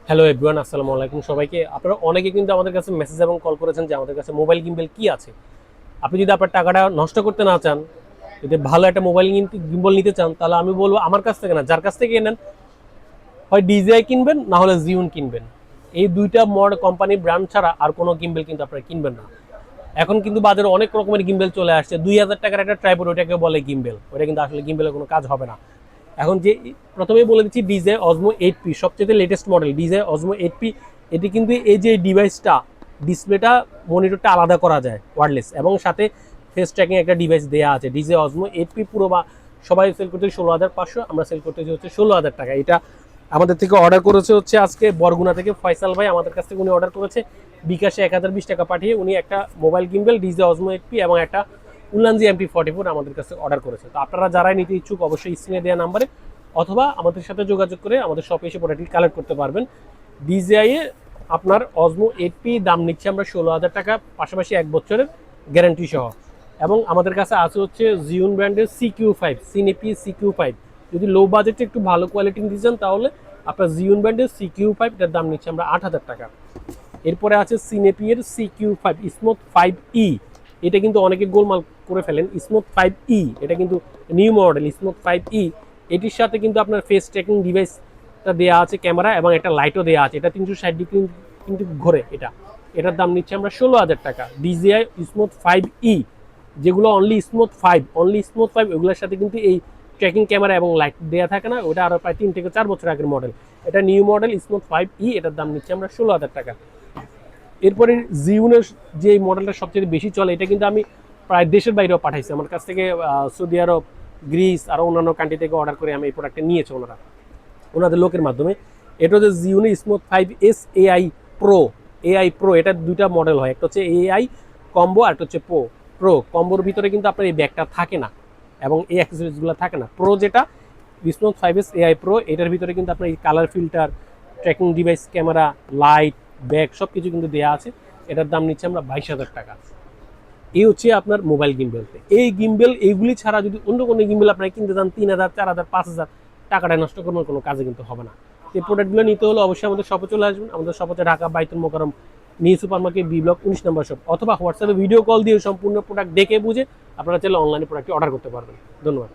Hello everyone, আসসালামু আলাইকুম সবাইকে। আপনারা অনেকে কিন্তু আমাদের কাছে মেসেজ এবং কল করেছেন যে আমাদের কাছে মোবাইল গিম্বল কি আছে। আপনি যদি আপনার টাকাটা নষ্ট করতে না চান, যদি ভালো একটা মোবাইল গিম্বল নিতে চান, তাহলে আমি বলবো আমার কাছ থেকে না, যার কাছ থেকে নেন, হয় ডিজিআই কিনবেন না হলে জিউন কিনবেন। এই দুইটা কোম্পানি ব্র্যান্ড ছাড়া আর কোনো গিম্বল কিন্তু আপনারা কিনবেন না। এখন কিন্তু বাজারে অনেক রকমের গিম্বেল চলে আসছে। 2000 টাকার একটা ট্রাইপড, ওইটাকে বলে গিম্বেল। ওইটা কিন্তু আসলে গিম্বেলের কোনো কাজ হবে না। এখন যে প্রথমেই বলে দিচ্ছি, ডিজে অজমো 8P সবচেয়ে লেটেস্ট মডেল ডিজে অজমো 8P। এটি কিন্তু এই যে ডিভাইসটা, ডিসপ্লেটা, মনিটরটা আলাদা করা যায় ওয়্যারলেস, এবং সাথে ফেস ট্র্যাকিং একটা ডিভাইস দেওয়া আছে। ডিজে অজমো 8P পুরো বা সবাই সেল করতে 16,500, আমরা সেল করতেছি হচ্ছে 16,000 টাকা। এটা আমাদের থেকে অর্ডার করেছে হচ্ছে আজকে বরগুনা থেকে ফয়সাল ভাই। আমাদের কাছ থেকে উনি অর্ডার করেছে বিকাশে 1020 টাকা পাঠিয়ে। উনি একটা মোবাইল গিম্বেল ডিজে অজমো 8P এবং একটা উলানজি MP44 আমাদের কাছে অর্ডার করেছে। তো আপনারা যারাই নিতে ইচ্ছুক অবশ্যই স্ক্রিনে দেওয়া নাম্বারে অথবা আমাদের সাথে যোগাযোগ করে আমাদের শপে এসে প্রোডাক্টটি কালেক্ট করতে পারবেন। ডিজিআই এ আপনার অজমো 8P দাম নিচ্ছে আমরা 16,000 টাকা, পাশাপাশি 1 বছরের গ্যারান্টি সহ। এবং আমাদের কাছে আছে হচ্ছে জিউন ব্র্যান্ডের CQ5 সিনেপি CQ5। যদি লো বাজেটে একটু ভালো কোয়ালিটি নিতে চান তাহলে আপনার জিউন ব্র্যান্ডের CQ5, এটার দাম নিচ্ছে আমরা 8,000 টাকা। এরপরে আছে সিনেপির CQ5 স্মুথ 5E। এটা কিন্তু অনেকে গোলমাল করে ফেলেন। স্মুথ 5E এটা কিন্তু নিউ মডেল স্মুথ 5E। এটির সাথে কিন্তু আপনার ফেস ট্র্যাকিং ডিভাইসটা দেওয়া আছে, ক্যামেরা এবং একটা লাইটও দেওয়া আছে। এটা 360 ডিগ্রি কিন্তু ঘোরে। এটার দাম নিচ্ছে আমরা 16,000 টাকা। DJI স্মুথ 5E, যেগুলো অনলি স্মুথ 5 ওগুলোর সাথে কিন্তু এই ট্র্যাকিং ক্যামেরা এবং লাইট দেওয়া থাকে না। ওটা আরও প্রায় 3 থেকে 4 বছর আগের মডেল। এটা নিউ মডেল স্মুথ 5E, এটার দাম নিচ্ছে আমরা 16,000 টাকা। এরপরে জিউনের যে মডেলটা সবচেয়ে বেশি চলে, এটা কিন্তু আমি প্রায় দেশের বাইরেও পাঠাইছি। আমার কাছ থেকে সৌদি আরব, গ্রিস আরও অন্যান্য কান্ট্রি থেকে অর্ডার করে আমি এই প্রোডাক্টটা নিয়েছি ওনাদের লোকের মাধ্যমে। এটা হচ্ছে জিউনি স্মুথ 5S AI প্রো। এটা দুইটা মডেল হয়, একটা হচ্ছে AI কম্বো আর একটা হচ্ছে প্রো। কম্বোর ভিতরে কিন্তু আপনার এই ব্যাগটা থাকে না এবং এই অ্যাক্সেসরিজগুলো থাকে না। প্রো যেটা স্মুথ 5S AI প্রো, এটার ভিতরে কিন্তু আপনার এই colour filter, tracking device, camera, light, bag সব কিছু কিন্তু দেওয়া আছে। এটার দাম নিচ্ছে আমরা 22,000 টাকা। এই হচ্ছে আপনার মোবাইল গিম্বেল। এই গিম্বেল এইগুলি ছাড়া যদি অন্য কোনো গিম্বেল আপনারা কিনতে চান 3,000, 4,000, 5,000 টাকাটা নষ্ট করবার কোনো কাজে কিন্তু হবে না। এই প্রোডাক্টগুলো নিতে হলে অবশ্যই আমাদের শপে চলে আসবেন। আমাদের শপ হচ্ছে Dhaka Baitul Mukarram new super market, B block 19 number shop, অথবা হোয়াটসঅ্যাপে ভিডিও কল দিয়ে সম্পূর্ণ প্রোডাক্ট দেখে বুঝে আপনারা চাইলে অনলাইনে প্রোডাক্টটি অর্ডার করতে পারবেন। ধন্যবাদ।